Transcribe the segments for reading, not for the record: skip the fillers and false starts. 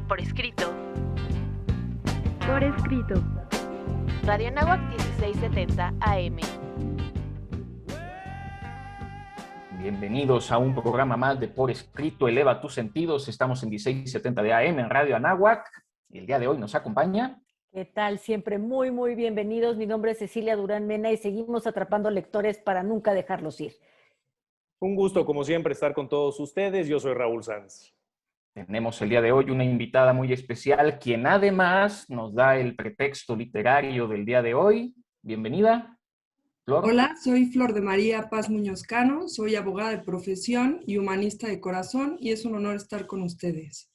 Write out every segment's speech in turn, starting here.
Por escrito. Por escrito. Radio Anáhuac 1670 AM. Bienvenidos a un programa más de Por Escrito, Eleva tus sentidos. Estamos en 1670 de AM en Radio Anáhuac. El día de hoy nos acompaña... ¿Qué tal? Siempre muy bienvenidos. Mi nombre es Cecilia Durán Mena y seguimos atrapando lectores para nunca dejarlos ir. Un gusto, como siempre, estar con todos ustedes. Yo soy Raúl Sanz. Tenemos el día de hoy una invitada muy especial, quien además nos da el pretexto literario del día de hoy. Bienvenida, Flor. Hola, soy Flor de María Paz Muñoz Cano, soy abogada de profesión y humanista de corazón, y es un honor estar con ustedes.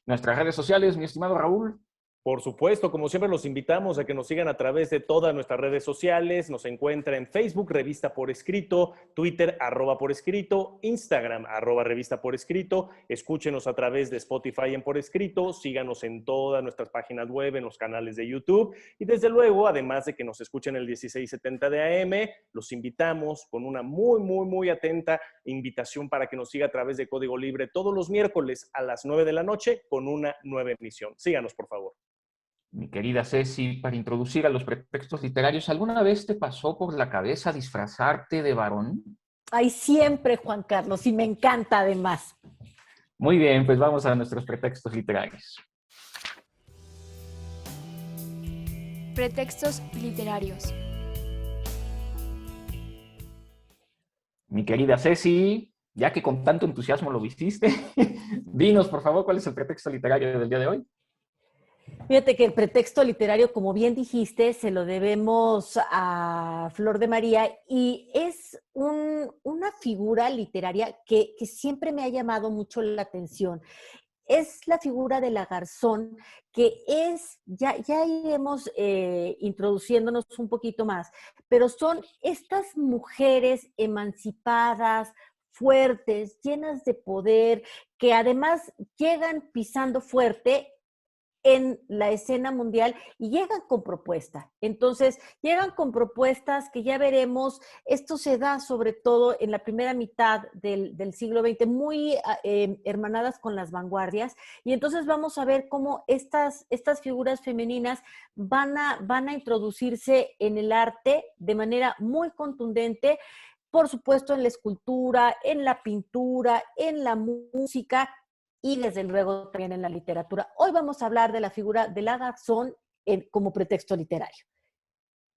Nuestras redes sociales, mi estimado Raúl. Por supuesto, como siempre, los invitamos a que nos sigan a través de todas nuestras redes sociales. Nos encuentra en Facebook, Revista Por Escrito, Twitter, @Por Escrito, Instagram, @Revista Por Escrito. Escúchenos a través de Spotify en Por Escrito. Síganos en todas nuestras páginas web, en los canales de YouTube. Y desde luego, además de que nos escuchen el 1670 de AM, los invitamos con una muy atenta invitación para que nos siga a través de Código Libre todos los miércoles a las 9 de la noche con una nueva emisión. Síganos, por favor. Mi querida Ceci, para introducir a los pretextos literarios, ¿alguna vez te pasó por la cabeza disfrazarte de varón? Ay, siempre, Juan Carlos, y me encanta además. Muy bien, pues vamos a nuestros pretextos literarios. Pretextos literarios. Mi querida Ceci, ya que con tanto entusiasmo lo hiciste, dinos, por favor, cuál es el pretexto literario del día de hoy. Fíjate que el pretexto literario, como bien dijiste, se lo debemos a Flor de María y es una figura literaria que siempre me ha llamado mucho la atención. Es la figura de la Garzón, que es, ya iremos introduciéndonos un poquito más, pero son estas mujeres emancipadas, fuertes, llenas de poder, que además llegan pisando fuerte en la escena mundial y llegan con propuesta. Entonces, llegan con propuestas que ya veremos. Esto se da sobre todo en la primera mitad del siglo XX, muy hermanadas con las vanguardias. Y entonces vamos a ver cómo estas figuras femeninas van a introducirse en el arte de manera muy contundente, por supuesto en la escultura, en la pintura, en la música, y desde luego también en la literatura. Hoy vamos a hablar de la figura de la Garzón como pretexto literario.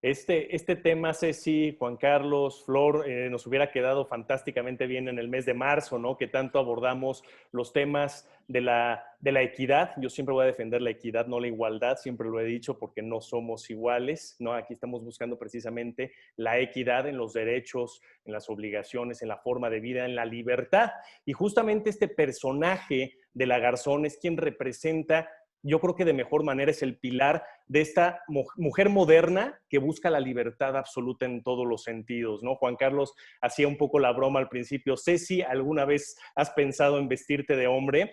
Este tema, Ceci, Juan Carlos, Flor, nos hubiera quedado fantásticamente bien en el mes de marzo, ¿no? Que tanto abordamos los temas de la equidad. Yo siempre voy a defender la equidad, no la igualdad, siempre lo he dicho, porque no somos iguales, ¿no? Aquí estamos buscando precisamente la equidad en los derechos, en las obligaciones, en la forma de vida, en la libertad. Y justamente este personaje de la Garzón es quien representa, yo creo que de mejor manera es el pilar de esta mujer moderna que busca la libertad absoluta en todos los sentidos, ¿no? Juan Carlos hacía un poco la broma al principio. Ceci, ¿alguna vez has pensado en vestirte de hombre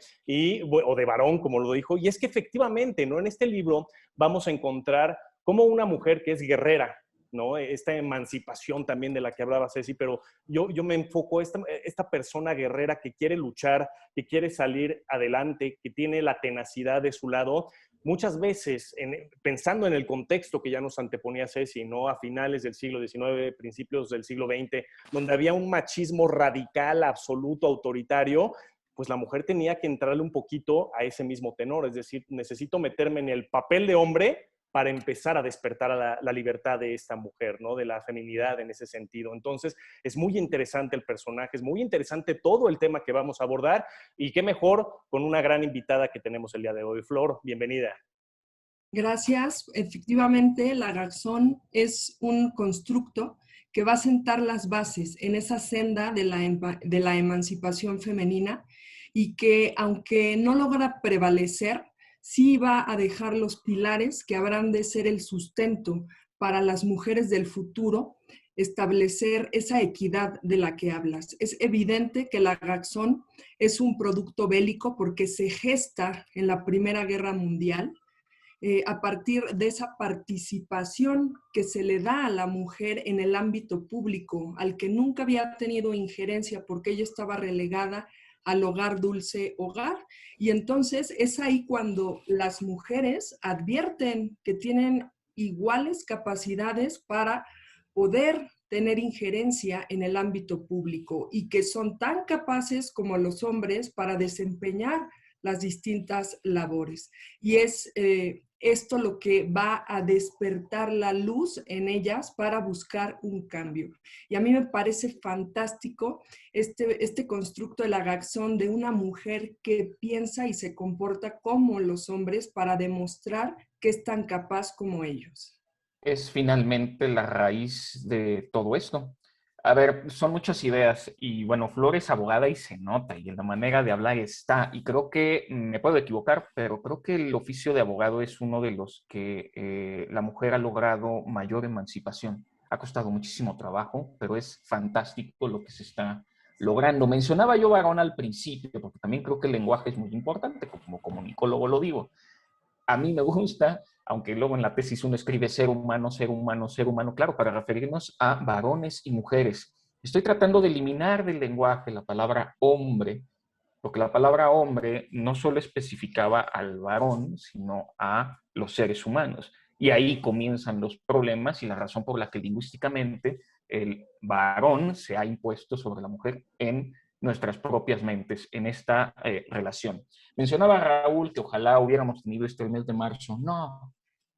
o de varón, como lo dijo? Y es que efectivamente, ¿no? En este libro vamos a encontrar como una mujer que es guerrera, ¿no? Esta emancipación también de la que hablaba Ceci, pero yo me enfoco esta persona guerrera que quiere luchar, que quiere salir adelante, que tiene la tenacidad de su lado. Muchas veces, pensando en el contexto que ya nos anteponía Ceci, ¿no? A finales del siglo XIX, principios del siglo XX, donde había un machismo radical, absoluto, autoritario, pues la mujer tenía que entrarle un poquito a ese mismo tenor, es decir, necesito meterme en el papel de hombre para empezar a despertar a la libertad de esta mujer, ¿no? De la feminidad en ese sentido. Entonces, es muy interesante el personaje, es muy interesante todo el tema que vamos a abordar, y qué mejor con una gran invitada que tenemos el día de hoy. Flor, bienvenida. Gracias. Efectivamente, la Garzón es un constructo que va a sentar las bases en esa senda de la emancipación femenina, y que, aunque no logra prevalecer, sí va a dejar los pilares que habrán de ser el sustento para las mujeres del futuro, establecer esa equidad de la que hablas. Es evidente que la Garzón es un producto bélico porque se gesta en la Primera Guerra Mundial, a partir de esa participación que se le da a la mujer en el ámbito público, al que nunca había tenido injerencia porque ella estaba relegada al hogar dulce hogar. Y entonces es ahí cuando las mujeres advierten que tienen iguales capacidades para poder tener injerencia en el ámbito público y que son tan capaces como los hombres para desempeñar las distintas labores. Y es esto lo que va a despertar la luz en ellas para buscar un cambio. Y a mí me parece fantástico este constructo de la Gaxón de una mujer que piensa y se comporta como los hombres para demostrar que es tan capaz como ellos. Es finalmente la raíz de todo esto. A ver, son muchas ideas y bueno, Flor es abogada y se nota y en la manera de hablar está. Y creo que, me puedo equivocar, pero creo que el oficio de abogado es uno de los que la mujer ha logrado mayor emancipación. Ha costado muchísimo trabajo, pero es fantástico lo que se está logrando. Mencionaba yo varón al principio, porque también creo que el lenguaje es muy importante, como comunicólogo lo digo. A mí me gusta, aunque luego en la tesis uno escribe ser humano, ser humano, ser humano, claro, para referirnos a varones y mujeres. Estoy tratando de eliminar del lenguaje la palabra hombre, porque la palabra hombre no solo especificaba al varón, sino a los seres humanos. Y ahí comienzan los problemas y la razón por la que lingüísticamente el varón se ha impuesto sobre la mujer en nuestras propias mentes en esta relación. Mencionaba Raúl que ojalá hubiéramos tenido este mes de marzo. No,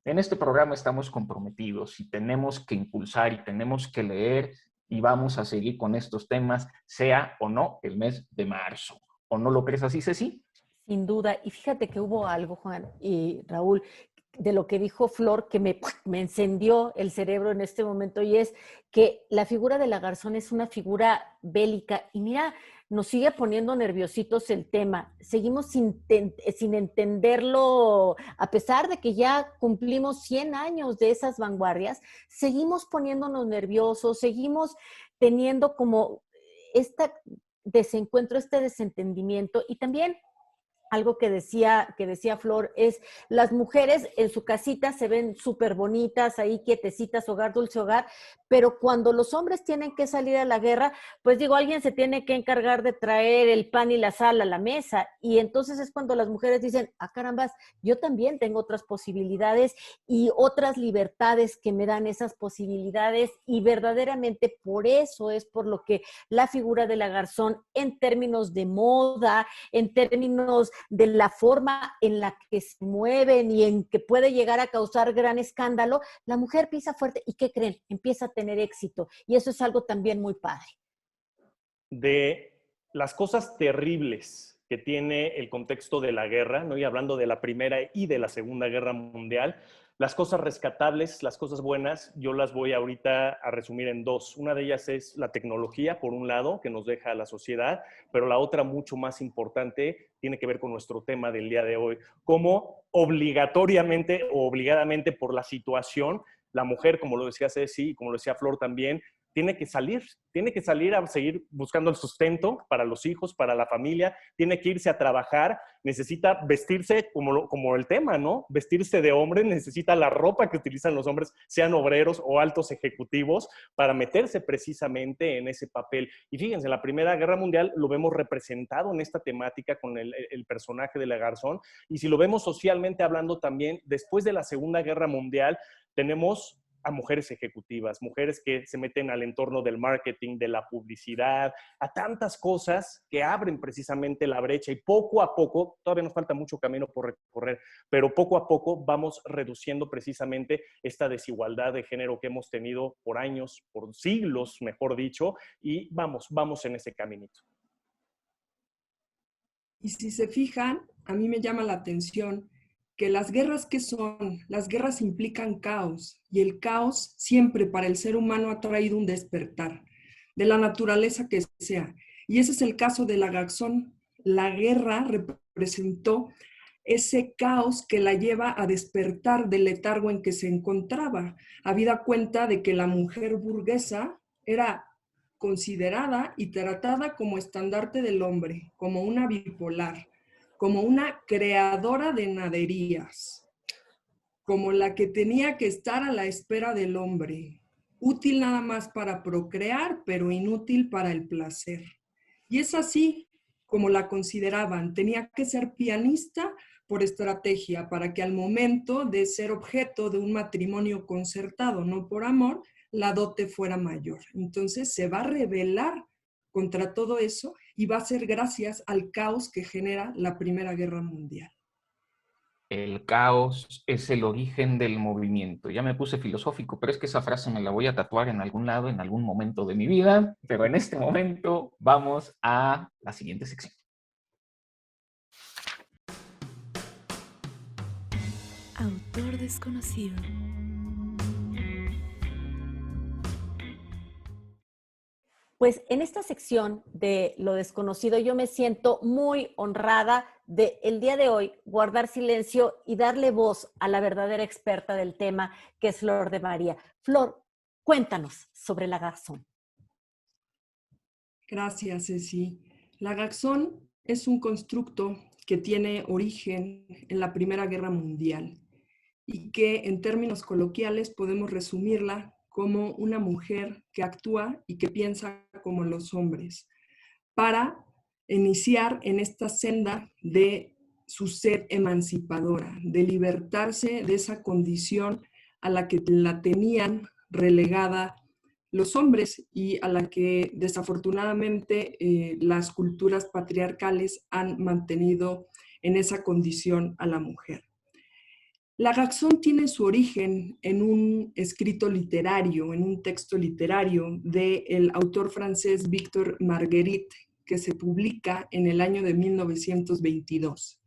en este programa estamos comprometidos y tenemos que impulsar y tenemos que leer y vamos a seguir con estos temas, sea o no el mes de marzo. ¿O no lo crees así, Ceci? Sin duda. Y fíjate que hubo algo, Juan y Raúl, de lo que dijo Flor, que me encendió el cerebro en este momento, y es que la figura de la Garzón es una figura bélica. Y mira, nos sigue poniendo nerviositos el tema. Seguimos sin entenderlo, a pesar de que ya cumplimos 100 años de esas vanguardias, seguimos poniéndonos nerviosos, seguimos teniendo como este desencuentro, este desentendimiento. Y también algo que decía Flor es, las mujeres en su casita se ven súper bonitas, ahí quietecitas, hogar, dulce hogar, pero cuando los hombres tienen que salir a la guerra, pues digo, alguien se tiene que encargar de traer el pan y la sal a la mesa, y entonces es cuando las mujeres dicen, ah, carambas, yo también tengo otras posibilidades y otras libertades que me dan esas posibilidades, y verdaderamente por eso es por lo que la figura de la Garzón, en términos de moda, en términos de la forma en la que se mueven y en que puede llegar a causar gran escándalo, la mujer pisa fuerte y ¿qué creen? Empieza a tener éxito, y eso es algo también muy padre. De las cosas terribles que tiene el contexto de la guerra, ¿no? Y hablando de la Primera y de la Segunda Guerra Mundial, las cosas rescatables, las cosas buenas, yo las voy ahorita a resumir en dos. Una de ellas es la tecnología, por un lado, que nos deja a la sociedad, pero la otra, mucho más importante, tiene que ver con nuestro tema del día de hoy. Cómo obligatoriamente o obligadamente por la situación, la mujer, como lo decía Ceci y como lo decía Flor también, tiene que salir a seguir buscando el sustento para los hijos, para la familia, tiene que irse a trabajar, necesita vestirse como el tema, ¿no? Vestirse de hombre, necesita la ropa que utilizan los hombres, sean obreros o altos ejecutivos, para meterse precisamente en ese papel. Y fíjense, en la Primera Guerra Mundial lo vemos representado en esta temática con el personaje de la Garzón, y si lo vemos socialmente hablando también, después de la Segunda Guerra Mundial, tenemos a mujeres ejecutivas, mujeres que se meten al entorno del marketing, de la publicidad, a tantas cosas que abren precisamente la brecha, y poco a poco, todavía nos falta mucho camino por recorrer, pero poco a poco vamos reduciendo precisamente esta desigualdad de género que hemos tenido por años, por siglos, mejor dicho, y vamos en ese caminito. Y si se fijan, a mí me llama la atención que las guerras, ¿qué son? Las guerras implican caos, y el caos siempre para el ser humano ha traído un despertar, de la naturaleza que sea. Y ese es el caso de la Garzón. La guerra representó ese caos que la lleva a despertar del letargo en que se encontraba, habida cuenta de que la mujer burguesa era considerada y tratada como estandarte del hombre, como una bipolar, como una creadora de naderías, como la que tenía que estar a la espera del hombre, útil nada más para procrear, pero inútil para el placer. Y es así como la consideraban. Tenía que ser pianista por estrategia, para que al momento de ser objeto de un matrimonio concertado, no por amor, la dote fuera mayor. Entonces se va a rebelar contra todo eso y va a ser gracias al caos que genera la Primera Guerra Mundial. El caos es el origen del movimiento. Ya me puse filosófico, pero es que esa frase me la voy a tatuar en algún lado, en algún momento de mi vida. Pero en este momento vamos a la siguiente sección. Autor desconocido. Pues en esta sección de lo desconocido yo me siento muy honrada de el día de hoy guardar silencio y darle voz a la verdadera experta del tema, que es Flor de María. Flor, cuéntanos sobre la Garzón. Gracias, Ceci. La Garzón es un constructo que tiene origen en la Primera Guerra Mundial y que en términos coloquiales podemos resumirla como una mujer que actúa y que piensa como los hombres, para iniciar en esta senda de su sed emancipadora, de libertarse de esa condición a la que la tenían relegada los hombres y a la que desafortunadamente las culturas patriarcales han mantenido en esa condición a la mujer. La Garzón tiene su origen en un escrito literario, en un texto literario del autor francés Victor Marguerite, que se publica en el año de 1922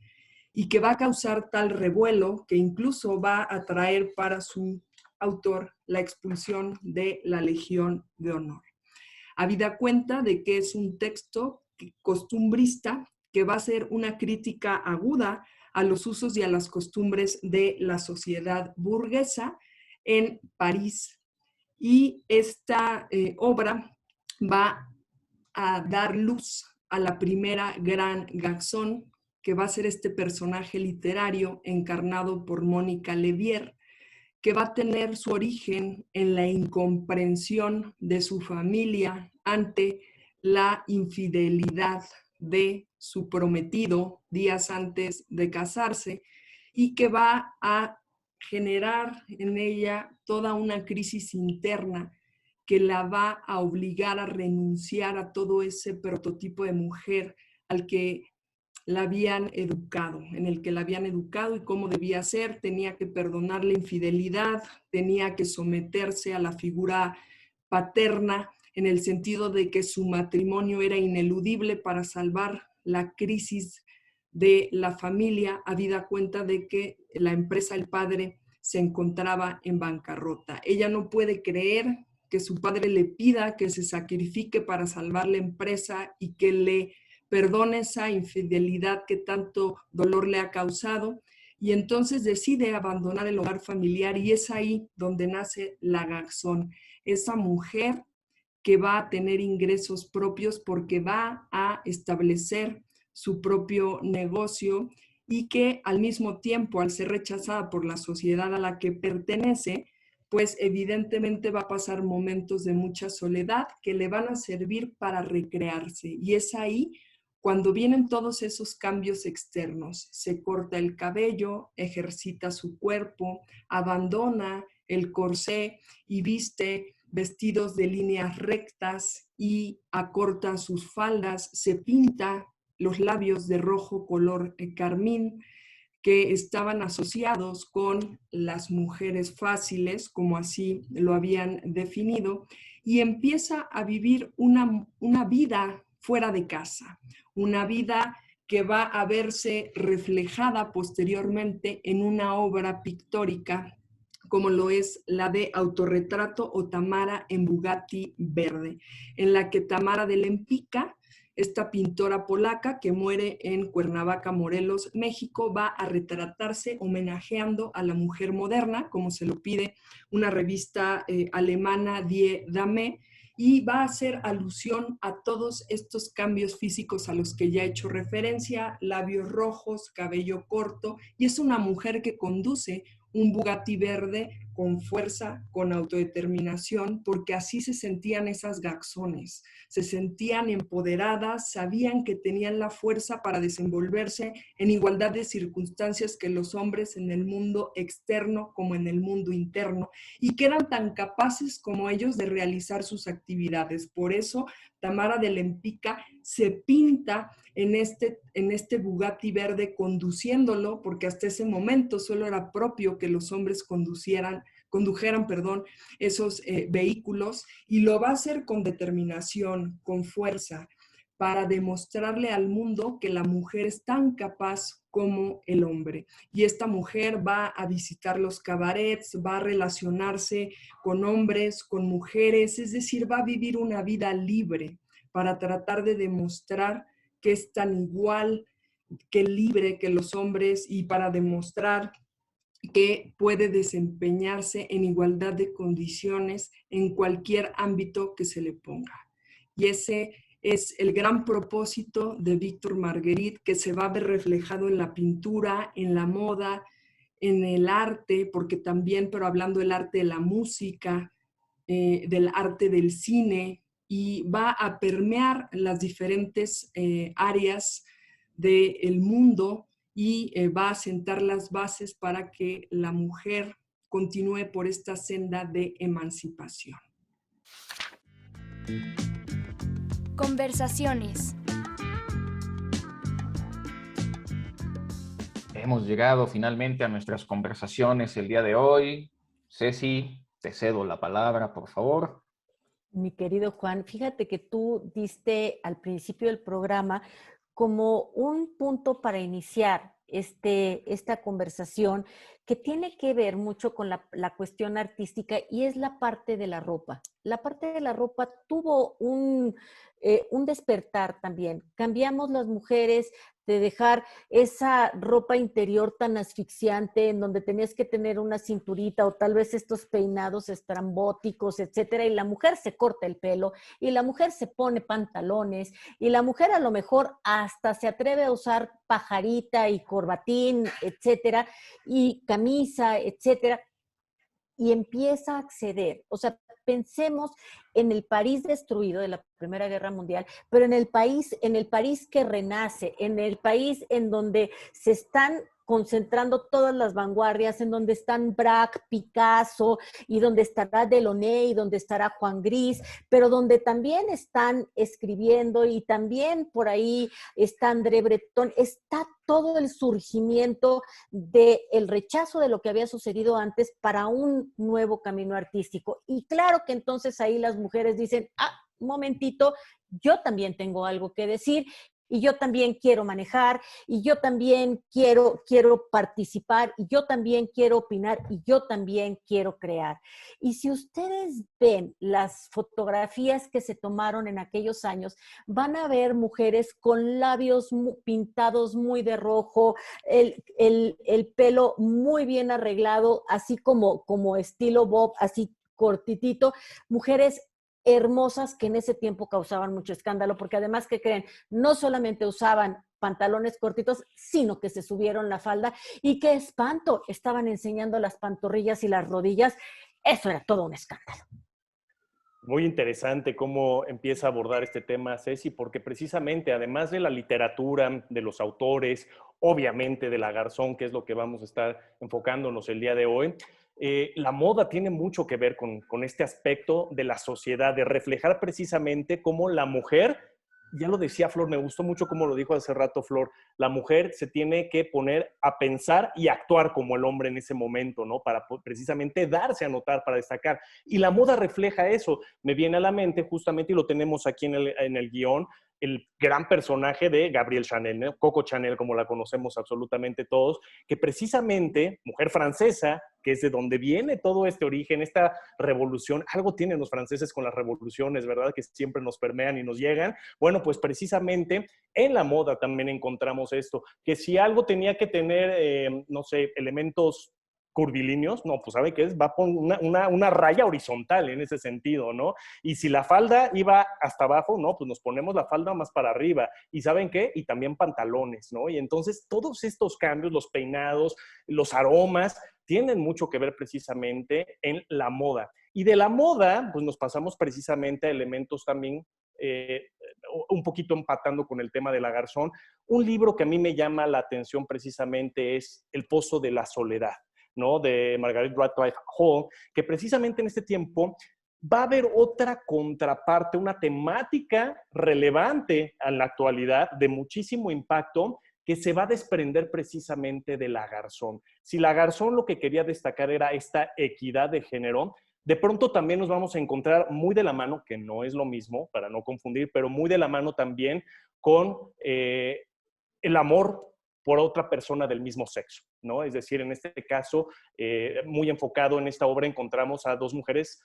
y que va a causar tal revuelo que incluso va a traer para su autor la expulsión de la Legión de Honor. Habida cuenta de que es un texto costumbrista que va a ser una crítica aguda a los usos y a las costumbres de la sociedad burguesa en París. Y esta obra va a dar luz a la primera gran Garzón, que va a ser este personaje literario encarnado por Mónica Levier, que va a tener su origen en la incomprensión de su familia ante la infidelidad de su prometido días antes de casarse y que va a generar en ella toda una crisis interna que la va a obligar a renunciar a todo ese prototipo de mujer al que la habían educado, en el que la habían educado y cómo debía ser. Tenía que perdonar la infidelidad, tenía que someterse a la figura paterna en el sentido de que su matrimonio era ineludible para salvar la crisis de la familia, habida cuenta de que la empresa del padre se encontraba en bancarrota. Ella no puede creer que su padre le pida que se sacrifique para salvar la empresa y que le perdone esa infidelidad que tanto dolor le ha causado, y entonces decide abandonar el hogar familiar, y es ahí donde nace la Garzón, esa mujer que va a tener ingresos propios porque va a establecer su propio negocio y que al mismo tiempo, al ser rechazada por la sociedad a la que pertenece, pues evidentemente va a pasar momentos de mucha soledad que le van a servir para recrearse. Y es ahí cuando vienen todos esos cambios externos. Se corta el cabello, ejercita su cuerpo, abandona el corsé y viste vestidos de líneas rectas y acorta sus faldas, se pinta los labios de rojo color carmín, que estaban asociados con las mujeres fáciles, como así lo habían definido, y empieza a vivir una vida fuera de casa, una vida que va a verse reflejada posteriormente en una obra pictórica como lo es la de Autorretrato o Tamara en Bugatti Verde, en la que Tamara de Lempicka, esta pintora polaca que muere en Cuernavaca, Morelos, México, va a retratarse homenajeando a la mujer moderna, como se lo pide una revista alemana, Die Dame, y va a hacer alusión a todos estos cambios físicos a los que ya he hecho referencia, labios rojos, cabello corto, y es una mujer que conduce un Bugatti verde con fuerza, con autodeterminación, porque así se sentían esas gaxones, se sentían empoderadas, sabían que tenían la fuerza para desenvolverse en igualdad de circunstancias que los hombres en el mundo externo como en el mundo interno, y que eran tan capaces como ellos de realizar sus actividades. Por eso Tamara de Lempicka se pinta en este Bugatti verde conduciéndolo, porque hasta ese momento solo era propio que los hombres condujeran esos vehículos, y lo va a hacer con determinación, con fuerza, para demostrarle al mundo que la mujer es tan capaz como el hombre. Y esta mujer va a visitar los cabarets, va a relacionarse con hombres, con mujeres, es decir, va a vivir una vida libre para tratar de demostrar que es tan igual, que libre que los hombres, y para demostrar que puede desempeñarse en igualdad de condiciones en cualquier ámbito que se le ponga. Y ese es el gran propósito de Víctor Marguerite, que se va a ver reflejado en la pintura, en la moda, en el arte, porque también, pero hablando del arte de la música, del arte del cine, y va a permear las diferentes áreas del mundo, y va a sentar las bases para que la mujer continúe por esta senda de emancipación. Conversaciones. Hemos llegado finalmente a nuestras conversaciones el día de hoy. Ceci, te cedo la palabra, por favor. Mi querido Juan, fíjate que tú diste al principio del programa como un punto para iniciar esta conversación, que tiene que ver mucho con la cuestión artística, y es la parte de la ropa. La parte de la ropa tuvo un despertar también. Cambiamos las mujeres de dejar esa ropa interior tan asfixiante, en donde tenías que tener una cinturita o tal vez estos peinados estrambóticos, etcétera, y la mujer se corta el pelo, y la mujer se pone pantalones, y la mujer a lo mejor hasta se atreve a usar pajarita y corbatín, etcétera, y camisa, etcétera, y empieza a acceder. O sea, pensemos en el París destruido de la Primera Guerra Mundial, pero en el París que renace, en el país en donde se están concentrando todas las vanguardias, en donde están Braque, Picasso, y donde estará Delaunay, y donde estará Juan Gris, pero donde también están escribiendo, y también por ahí está André Breton. Está todo el surgimiento del rechazo de lo que había sucedido antes para un nuevo camino artístico. Y claro que entonces ahí las mujeres dicen, un momentito, yo también tengo algo que decir, y yo también quiero manejar, y yo también quiero participar, y yo también quiero opinar, y yo también quiero crear. Y si ustedes ven las fotografías que se tomaron en aquellos años, van a ver mujeres con labios pintados muy de rojo, el pelo muy bien arreglado, así como estilo bob, así cortitito, mujeres hermosas que en ese tiempo causaban mucho escándalo, porque además, ¿qué creen? No solamente usaban pantalones cortitos, sino que se subieron la falda, y qué espanto, estaban enseñando las pantorrillas y las rodillas. Eso era todo un escándalo. Muy interesante cómo empieza a abordar este tema, Ceci, porque precisamente, además de la literatura, de los autores, obviamente de la Garzón, que es lo que vamos a estar enfocándonos el día de hoy, la moda tiene mucho que ver con este aspecto de la sociedad, de reflejar precisamente cómo la mujer, ya lo decía Flor, me gustó mucho cómo lo dijo hace rato Flor, la mujer se tiene que poner a pensar y actuar como el hombre en ese momento, ¿no? Para precisamente darse a notar, para destacar. Y la moda refleja eso. Me viene a la mente justamente, y lo tenemos aquí en el guión, el gran personaje de Gabrielle Chanel, ¿no? Coco Chanel, como la conocemos absolutamente todos, que precisamente, mujer francesa, que es de donde viene todo este origen, esta revolución, algo tienen los franceses con las revoluciones, ¿verdad? Que siempre nos permean y nos llegan. Bueno, pues precisamente en la moda también encontramos esto, que si algo tenía que tener, no sé, elementos curvilíneos, no, pues ¿sabe qué es? Va por una raya horizontal en ese sentido, ¿no? Y si la falda iba hasta abajo, no, pues nos ponemos la falda más para arriba. ¿Y saben qué? Y también pantalones, ¿no? Y entonces todos estos cambios, los peinados, los aromas, tienen mucho que ver precisamente en la moda. Y de la moda, pues nos pasamos precisamente a elementos también un poquito empatando con el tema de la Garzón. Un libro que a mí me llama la atención precisamente es El Pozo de la Soledad, ¿no? De Margaret Radcliffe Hall, que precisamente en este tiempo va a haber otra contraparte, una temática relevante en la actualidad de muchísimo impacto que se va a desprender precisamente de la Garzón. Si la Garzón lo que quería destacar era esta equidad de género, de pronto también nos vamos a encontrar muy de la mano, que no es lo mismo, para no confundir, pero muy de la mano también con el amor por otra persona del mismo sexo, ¿no? Es decir, en este caso, muy enfocado en esta obra, encontramos a dos mujeres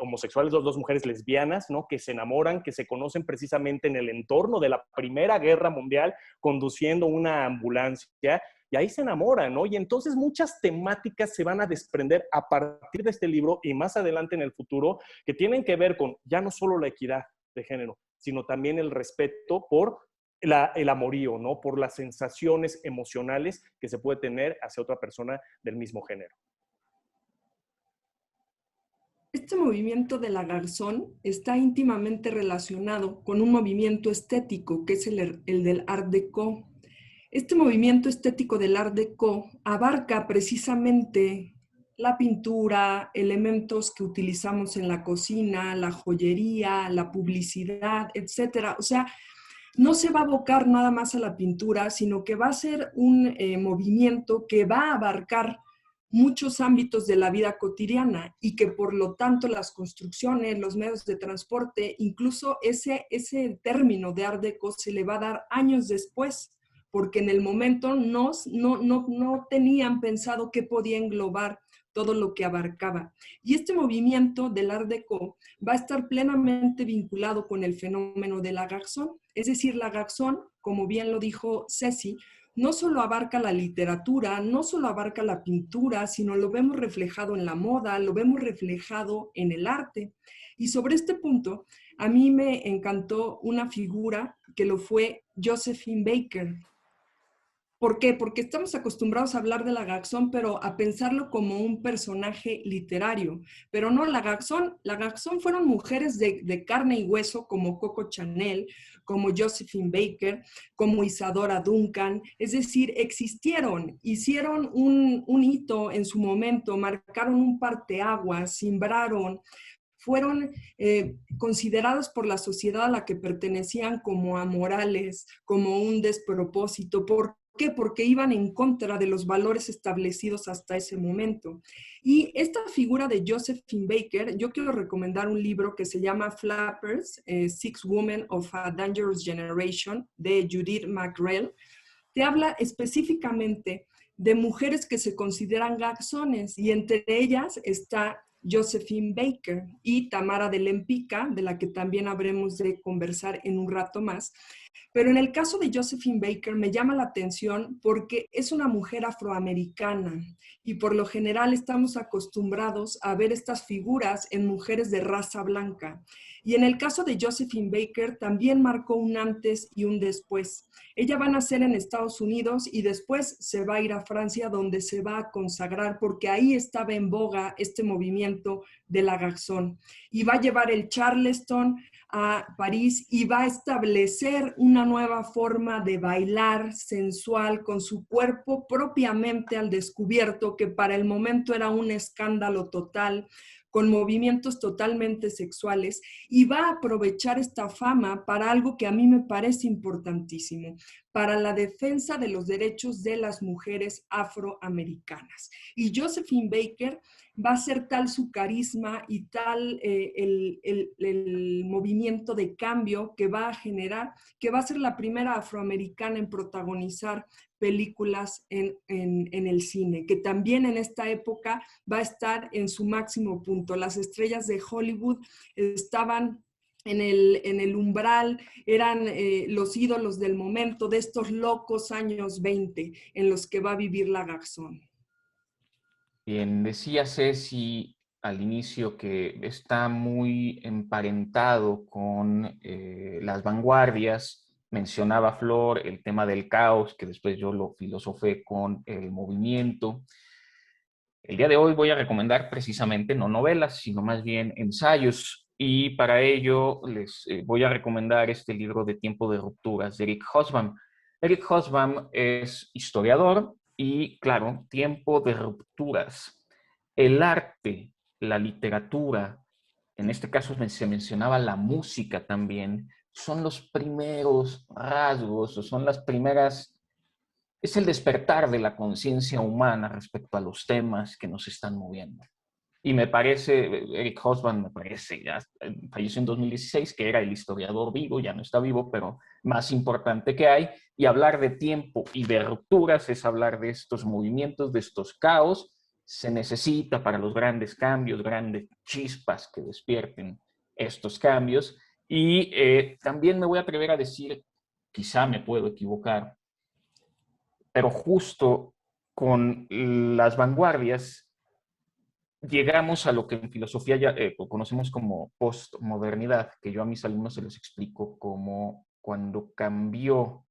homosexuales, dos mujeres lesbianas, ¿no? Que se enamoran, que se conocen precisamente en el entorno de la Primera Guerra Mundial, conduciendo una ambulancia, y ahí se enamoran, ¿no? Y entonces muchas temáticas se van a desprender a partir de este libro y más adelante en el futuro, que tienen que ver con ya no solo la equidad de género, sino también el respeto por el amorío, ¿no? Por las sensaciones emocionales que se puede tener hacia otra persona del mismo género. Este movimiento de la Garzón está íntimamente relacionado con un movimiento estético que es el del Art Deco. Este movimiento estético del Art Deco abarca precisamente la pintura, elementos que utilizamos en la cocina, la joyería, la publicidad, etcétera. O sea, no se va a abocar nada más a la pintura, sino que va a ser un movimiento que va a abarcar muchos ámbitos de la vida cotidiana y que por lo tanto las construcciones, los medios de transporte, incluso ese término de Art Deco se le va a dar años después, porque en el momento no tenían pensado qué podía englobar todo lo que abarcaba. Y este movimiento del Art Deco va a estar plenamente vinculado con el fenómeno de la Garzón. Es decir, la Garzón, como bien lo dijo Ceci, no solo abarca la literatura, no solo abarca la pintura, sino lo vemos reflejado en la moda, lo vemos reflejado en el arte. Y sobre este punto, a mí me encantó una figura que lo fue Josephine Baker. ¿Por qué? Porque estamos acostumbrados a hablar de la Garzón, pero a pensarlo como un personaje literario. Pero no, la Garzón fueron mujeres de carne y hueso como Coco Chanel, como Josephine Baker, como Isadora Duncan. Es decir, existieron, hicieron un hito en su momento, marcaron un parteaguas, simbraron, fueron consideradas por la sociedad a la que pertenecían como amorales, como un despropósito. ¿Por qué? Porque iban en contra de los valores establecidos hasta ese momento. Y esta figura de Josephine Baker, yo quiero recomendar un libro que se llama Flappers, Six Women of a Dangerous Generation, de Judith McGrail. Te habla específicamente de mujeres que se consideran garzones y entre ellas está Josephine Baker y Tamara de Lempicka, de la que también habremos de conversar en un rato más. Pero en el caso de Josephine Baker me llama la atención porque es una mujer afroamericana y por lo general estamos acostumbrados a ver estas figuras en mujeres de raza blanca. Y en el caso de Josephine Baker también marcó un antes y un después. Ella va a nacer en Estados Unidos y después se va a ir a Francia donde se va a consagrar porque ahí estaba en boga este movimiento de la Garzón. Y va a llevar el Charleston a París y va a establecer una nueva forma de bailar sensual con su cuerpo propiamente al descubierto, que para el momento era un escándalo total, con movimientos totalmente sexuales, y va a aprovechar esta fama para algo que a mí me parece importantísimo, para la defensa de los derechos de las mujeres afroamericanas. Y Josephine Baker va a ser tal su carisma y tal el movimiento de cambio que va a generar, que va a ser la primera afroamericana en protagonizar películas en el cine, que también en esta época va a estar en su máximo punto. Las estrellas de Hollywood estaban en el umbral, eran los ídolos del momento de estos locos años 20 en los que va a vivir la Garzón. Bien, decía Ceci al inicio que está muy emparentado con las vanguardias. Mencionaba Flor el tema del caos, que después yo lo filosofé con el movimiento. El día de hoy voy a recomendar precisamente no novelas, sino más bien ensayos. Y para ello les voy a recomendar este libro de Tiempo de Rupturas de Eric Hobsbawm. Eric Hobsbawm es historiador y, claro, Tiempo de Rupturas. El arte, la literatura, en este caso se mencionaba la música también, son los primeros rasgos o son las primeras, es el despertar de la conciencia humana respecto a los temas que nos están moviendo. Y me parece, Eric Hobsbawm me parece, ya falleció en 2016, que era el historiador vivo, ya no está vivo, pero más importante que hay. Y hablar de tiempo y de rupturas es hablar de estos movimientos, de estos caos. Se necesita para los grandes cambios, grandes chispas que despierten estos cambios. Y también me voy a atrever a decir, quizá me puedo equivocar, pero justo con las vanguardias llegamos a lo que en filosofía ya conocemos como postmodernidad, que yo a mis alumnos se los explico como cuando cambió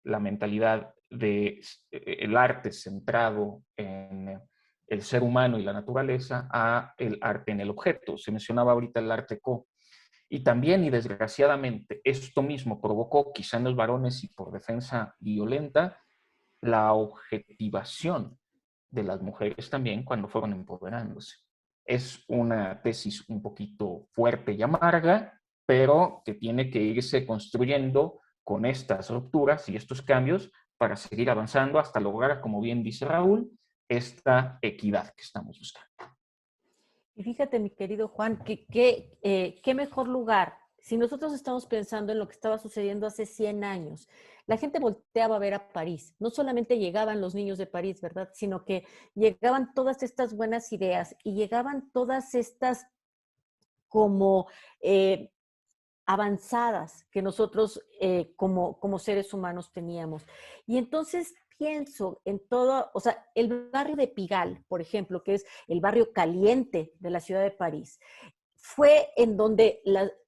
la mentalidad de el arte centrado en el ser humano y la naturaleza a el arte en el objeto. Se mencionaba ahorita el art déco. Y también, y desgraciadamente, esto mismo provocó, quizá en los varones y por defensa violenta, la objetivación de las mujeres también cuando fueron empoderándose. Es una tesis un poquito fuerte y amarga, pero que tiene que irse construyendo con estas rupturas y estos cambios para seguir avanzando hasta lograr, como bien dice Raúl, esta equidad que estamos buscando. Y fíjate, mi querido Juan, qué mejor lugar. Si nosotros estamos pensando en lo que estaba sucediendo hace 100 años, la gente volteaba a ver a París. No solamente llegaban los niños de París, ¿verdad? Sino que llegaban todas estas buenas ideas y llegaban todas estas como avanzadas que nosotros como seres humanos teníamos. Y entonces pienso en todo, o sea, el barrio de Pigalle, por ejemplo, que es el barrio caliente de la ciudad de París, fue en donde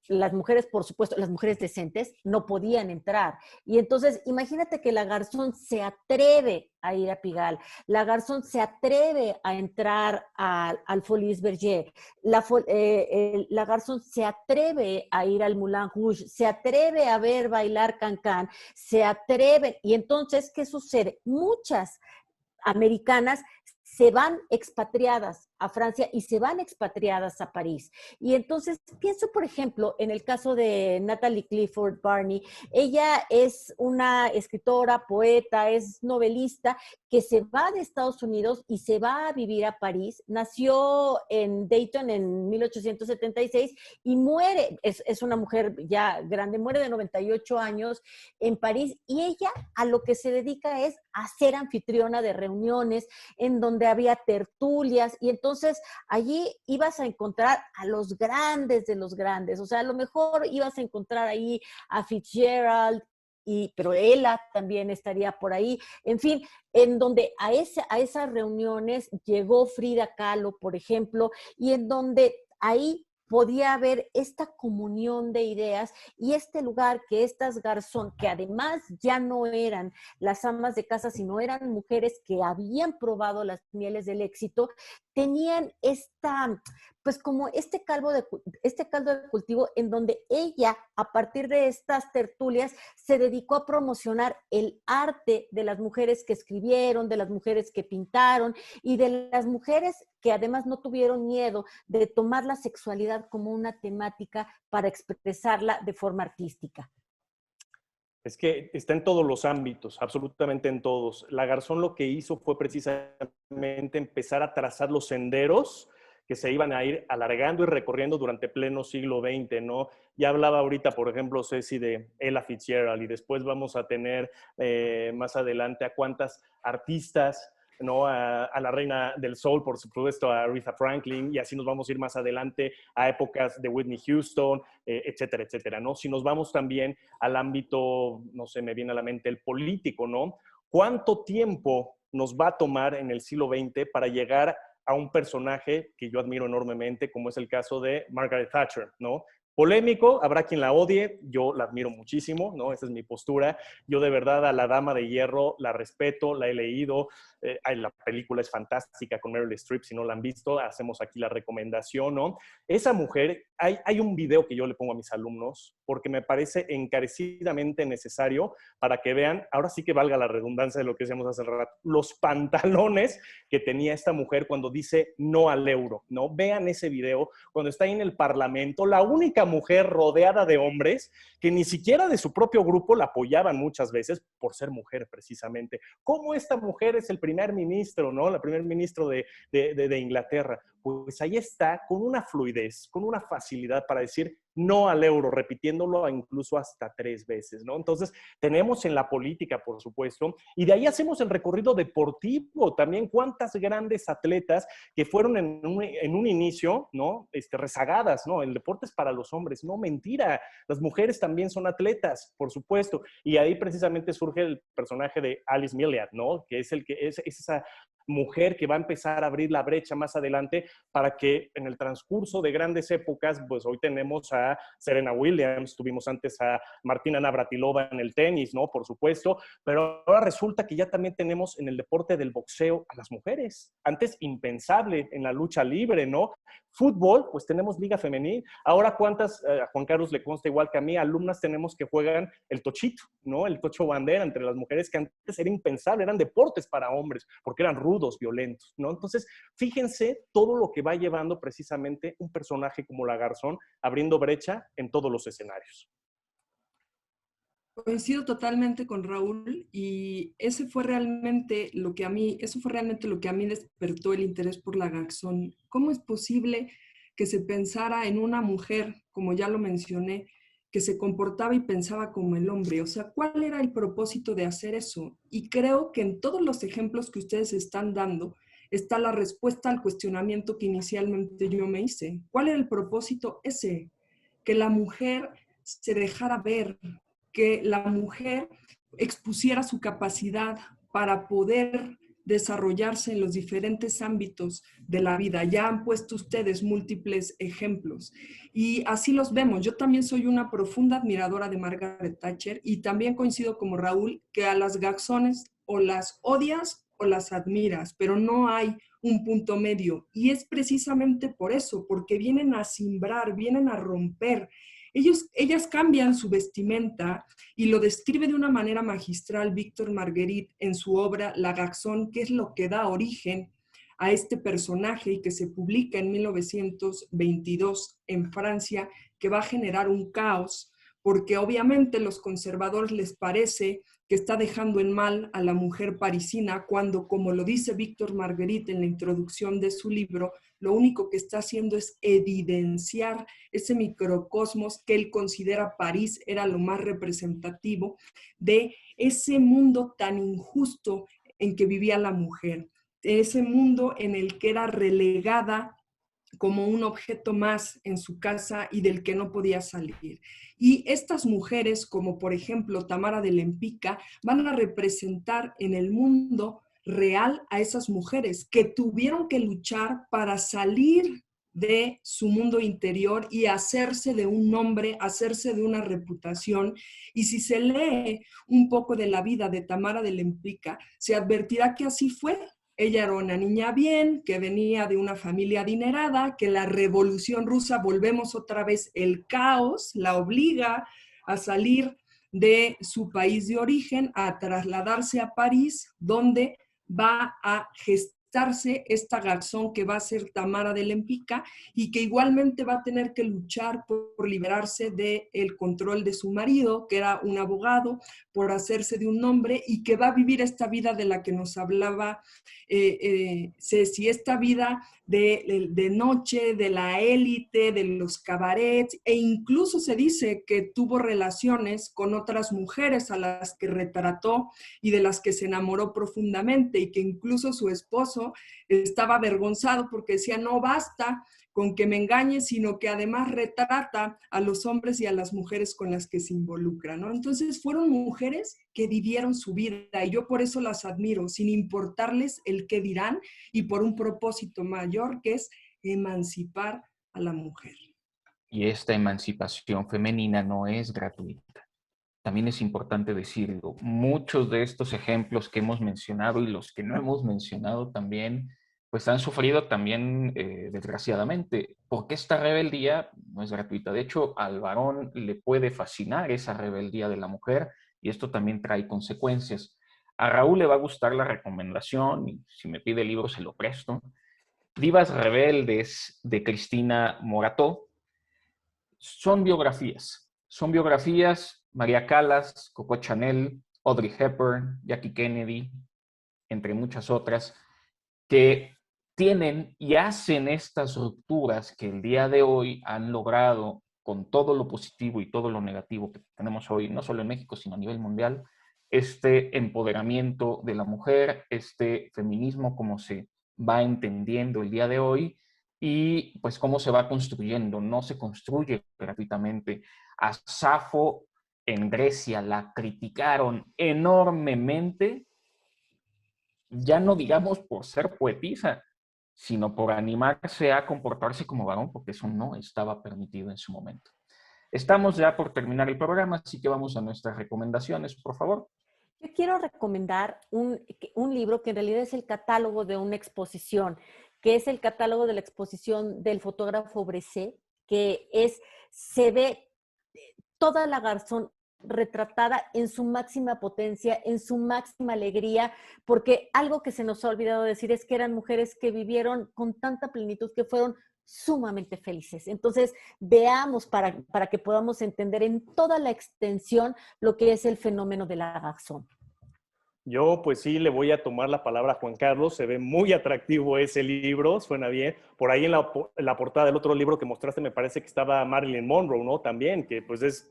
las mujeres, por supuesto, las mujeres decentes, no podían entrar. Y entonces, imagínate que la Garzón se atreve a ir a Pigalle, la Garzón se atreve a entrar al Folies Bergère, la Garzón se atreve a ir al Moulin Rouge, se atreve a ver bailar Cancan, se atreve. Y entonces, ¿qué sucede? Muchas americanas se van expatriadas a Francia y se van expatriadas a París. Y entonces pienso, por ejemplo, en el caso de Natalie Clifford Barney. Ella es una escritora, poeta, es novelista que se va de Estados Unidos y se va a vivir a París. Nació en Dayton en 1876 y muere, es una mujer ya grande, muere de 98 años en París, y ella a lo que se dedica es a ser anfitriona de reuniones en donde había tertulias, y entonces allí ibas a encontrar a los grandes de los grandes. O sea, a lo mejor ibas a encontrar ahí a Fitzgerald, pero ella también estaría por ahí. En fin, en donde a esas reuniones llegó Frida Kahlo, por ejemplo, y en donde ahí podía haber esta comunión de ideas y este lugar que estas Garzón, que además ya no eran las amas de casa, sino eran mujeres que habían probado las mieles del éxito, tenían pues como este caldo de cultivo en donde ella, a partir de estas tertulias, se dedicó a promocionar el arte de las mujeres que escribieron, de las mujeres que pintaron y de las mujeres que además no tuvieron miedo de tomar la sexualidad como una temática para expresarla de forma artística. Es que está en todos los ámbitos, absolutamente en todos. La Garzón lo que hizo fue precisamente empezar a trazar los senderos que se iban a ir alargando y recorriendo durante pleno siglo XX, ¿no? Ya hablaba ahorita, por ejemplo, Ceci, de Ella Fitzgerald, y después vamos a tener más adelante a cuántas artistas, ¿no? A la reina del soul, por supuesto, a Aretha Franklin, y así nos vamos a ir más adelante a épocas de Whitney Houston, etcétera, etcétera, ¿no? Si nos vamos también al ámbito, no sé, me viene a la mente el político, ¿no? ¿Cuánto tiempo nos va a tomar en el siglo XX para llegar a un personaje que yo admiro enormemente, como es el caso de Margaret Thatcher, ¿no? Polémico, habrá quien la odie, yo la admiro muchísimo, ¿no? Esa es mi postura. Yo de verdad a la Dama de Hierro la respeto, la he leído, la película es fantástica con Meryl Streep, si no la han visto, hacemos aquí la recomendación, ¿no? Esa mujer, hay un video que yo le pongo a mis alumnos porque me parece encarecidamente necesario para que vean, ahora sí que valga la redundancia de lo que decíamos hace rato, los pantalones que tenía esta mujer cuando dice no al euro, ¿no? Vean ese video cuando está ahí en el Parlamento, la única mujer rodeada de hombres que ni siquiera de su propio grupo la apoyaban muchas veces por ser mujer precisamente. ¿Cómo esta mujer es el primer ministro, ¿no? La primer ministro de Inglaterra. Pues ahí está, con una fluidez, con una facilidad para decir no al euro, repitiéndolo incluso hasta 3 veces, ¿no? Entonces, tenemos en la política, por supuesto, y de ahí hacemos el recorrido deportivo también. Cuántas grandes atletas que fueron en un inicio, ¿no? Rezagadas, ¿no? El deporte es para los hombres. No, mentira. Las mujeres también son atletas, por supuesto. Y ahí precisamente surge el personaje de Alice Milliat, ¿no? Que es esa mujer que va a empezar a abrir la brecha más adelante para que en el transcurso de grandes épocas, pues hoy tenemos a Serena Williams, tuvimos antes a Martina Navratilova en el tenis, ¿no? Por supuesto, pero ahora resulta que ya también tenemos en el deporte del boxeo a las mujeres. Antes impensable en la lucha libre, ¿no? Fútbol, pues tenemos liga femenil. Ahora, ¿cuántas, a Juan Carlos le consta igual que a mí, alumnas tenemos que juegan el tochito, ¿no? El tocho bandera entre las mujeres, que antes era impensable, eran deportes para hombres, porque eran rudos, violentos, ¿no? Entonces, fíjense todo lo que va llevando precisamente un personaje como la Garzón, abriendo brecha en todos los escenarios. Coincido totalmente con Raúl y eso fue realmente lo que a mí despertó el interés por la Garzón. ¿Cómo es posible que se pensara en una mujer, como ya lo mencioné, que se comportaba y pensaba como el hombre? O sea, ¿cuál era el propósito de hacer eso? Y creo que en todos los ejemplos que ustedes están dando está la respuesta al cuestionamiento que inicialmente yo me hice. ¿Cuál era el propósito ese? Que la mujer se dejara ver, que la mujer expusiera su capacidad para poder desarrollarse en los diferentes ámbitos de la vida. Ya han puesto ustedes múltiples ejemplos y así los vemos. Yo también soy una profunda admiradora de Margaret Thatcher y también coincido como Raúl que a las Garzones o las odias o las admiras, pero no hay un punto medio y es precisamente por eso, porque vienen a simbrar, vienen a romper. Ellas cambian su vestimenta y lo describe de una manera magistral Victor Marguerite en su obra La Garzón, que es lo que da origen a este personaje y que se publica en 1922 en Francia, que va a generar un caos, porque obviamente a los conservadores les parece que está dejando en mal a la mujer parisina cuando, como lo dice Victor Marguerite en la introducción de su libro, lo único que está haciendo es evidenciar ese microcosmos que él considera París era lo más representativo de ese mundo tan injusto en que vivía la mujer, de ese mundo en el que era relegada como un objeto más en su casa y del que no podía salir. Y estas mujeres, como por ejemplo Tamara de Lempicka, van a representar en el mundo real a esas mujeres que tuvieron que luchar para salir de su mundo interior y hacerse de un nombre, hacerse de una reputación. Y si se lee un poco de la vida de Tamara de Lempicka, se advertirá que así fue. Ella era una niña bien, que venía de una familia adinerada, que la Revolución Rusa, volvemos otra vez, el caos, la obliga a salir de su país de origen, a trasladarse a París, donde va a gestarse esta Garzón que va a ser Tamara de Lempicka y que igualmente va a tener que luchar por liberarse del control de su marido, que era un abogado, por hacerse de un nombre y que va a vivir esta vida de la que nos hablaba Ceci, esta vida de noche, de la élite, de los cabarets, e incluso se dice que tuvo relaciones con otras mujeres a las que retrató y de las que se enamoró profundamente y que incluso su esposo estaba avergonzado porque decía, no basta con que me engañe, sino que además retrata a los hombres y a las mujeres con las que se involucra, ¿no? Entonces fueron mujeres que vivieron su vida y yo por eso las admiro, sin importarles el qué dirán y por un propósito mayor que es emancipar a la mujer. Y esta emancipación femenina no es gratuita. También es importante decirlo, muchos de estos ejemplos que hemos mencionado y los que no hemos mencionado también, pues han sufrido también, desgraciadamente, porque esta rebeldía no es gratuita. De hecho, al varón le puede fascinar esa rebeldía de la mujer y esto también trae consecuencias. A Raúl le va a gustar la recomendación y si me pide el libro se lo presto. Divas Rebeldes de Cristina Morató. Son biografías, María Callas, Coco Chanel, Audrey Hepburn, Jackie Kennedy, entre muchas otras, que tienen y hacen estas rupturas que el día de hoy han logrado con todo lo positivo y todo lo negativo que tenemos hoy, no solo en México, sino a nivel mundial, este empoderamiento de la mujer, este feminismo como se va entendiendo el día de hoy y pues cómo se va construyendo. No se construye gratuitamente. A Safo en Grecia la criticaron enormemente, ya no digamos por ser poetisa, sino por animarse a comportarse como varón, porque eso no estaba permitido en su momento. Estamos ya por terminar el programa, así que vamos a nuestras recomendaciones, por favor. Yo quiero recomendar un libro que en realidad es el catálogo de una exposición, que es el catálogo de la exposición del fotógrafo Bresset, se ve toda la Garzón retratada en su máxima potencia, en su máxima alegría, porque algo que se nos ha olvidado decir es que eran mujeres que vivieron con tanta plenitud, que fueron sumamente felices. Entonces, veamos para que podamos entender en toda la extensión lo que es el fenómeno de la Garzón. Yo, pues sí, le voy a tomar la palabra a Juan Carlos. Se ve muy atractivo ese libro, suena bien. Por ahí en la portada del otro libro que mostraste me parece que estaba Marilyn Monroe, ¿no? También, que pues es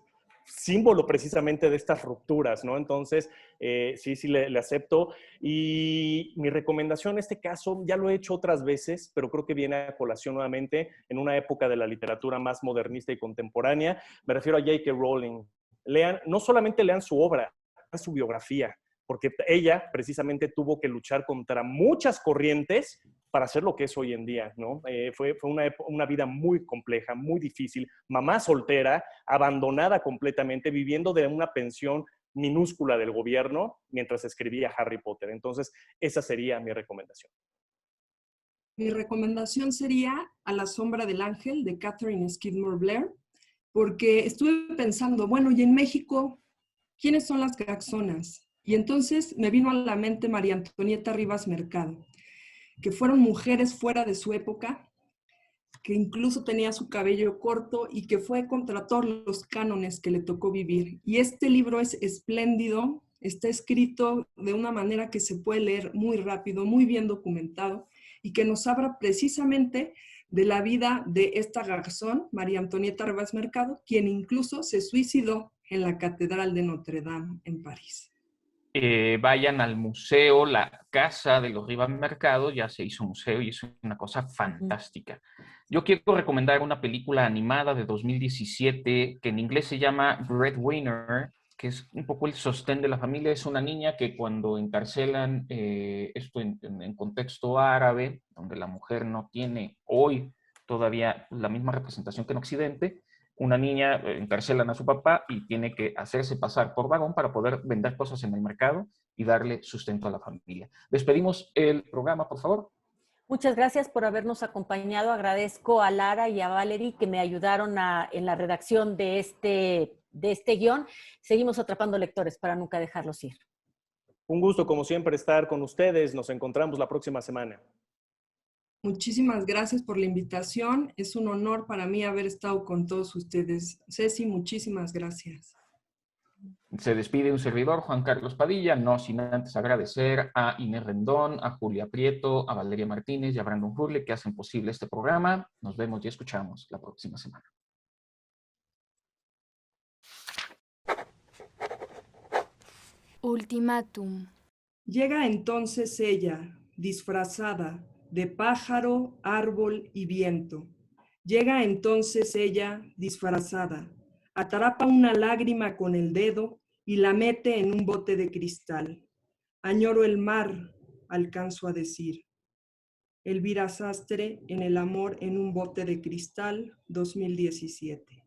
símbolo precisamente de estas rupturas, ¿no? Entonces, sí, le acepto. Y mi recomendación en este caso, ya lo he hecho otras veces, pero creo que viene a colación nuevamente en una época de la literatura más modernista y contemporánea. Me refiero a J.K. Rowling. No solamente lean su obra, lean su biografía, porque ella precisamente tuvo que luchar contra muchas corrientes para ser lo que es hoy en día, ¿no? Fue una vida muy compleja, muy difícil, mamá soltera, abandonada completamente, viviendo de una pensión minúscula del gobierno mientras escribía Harry Potter. Entonces, esa sería mi recomendación. Mi recomendación sería A la sombra del ángel, de Catherine Skidmore Blair, porque estuve pensando, bueno, y en México, ¿quiénes son las gaxonas? Y entonces me vino a la mente María Antonieta Rivas Mercado, que fueron mujeres fuera de su época, que incluso tenía su cabello corto y que fue contra todos los cánones que le tocó vivir. Y este libro es espléndido, está escrito de una manera que se puede leer muy rápido, muy bien documentado, y que nos habla precisamente de la vida de esta garzón, María Antonieta Rivas Mercado, quien incluso se suicidó en la Catedral de Notre Dame en París. Vayan al museo, la casa de los Rivas Mercado, ya se hizo museo y es una cosa fantástica. Yo quiero recomendar una película animada de 2017 que en inglés se llama Breadwinner, que es un poco el sostén de la familia. Es una niña que cuando encarcelan, esto en contexto árabe, donde la mujer no tiene hoy todavía la misma representación que en Occidente, una niña encarcelan a su papá y tiene que hacerse pasar por varón para poder vender cosas en el mercado y darle sustento a la familia. Despedimos el programa, por favor. Muchas gracias por habernos acompañado. Agradezco a Lara y a Valerie que me ayudaron en la redacción de este guión. Seguimos atrapando lectores para nunca dejarlos ir. Un gusto, como siempre, estar con ustedes. Nos encontramos la próxima semana. Muchísimas gracias por la invitación. Es un honor para mí haber estado con todos ustedes. Ceci, muchísimas gracias. Se despide un servidor, Juan Carlos Padilla, no sin antes agradecer a Inés Rendón, a Julia Prieto, a Valeria Martínez y a Brandon Hurley que hacen posible este programa. Nos vemos y escuchamos la próxima semana. Ultimátum. Llega entonces ella, disfrazada de pájaro, árbol y viento. Llega entonces ella, disfrazada, atrapa una lágrima con el dedo y la mete en un bote de cristal. Añoro el mar, alcanzo a decir. Elvira Sastre, En el amor en un bote de cristal, 2017.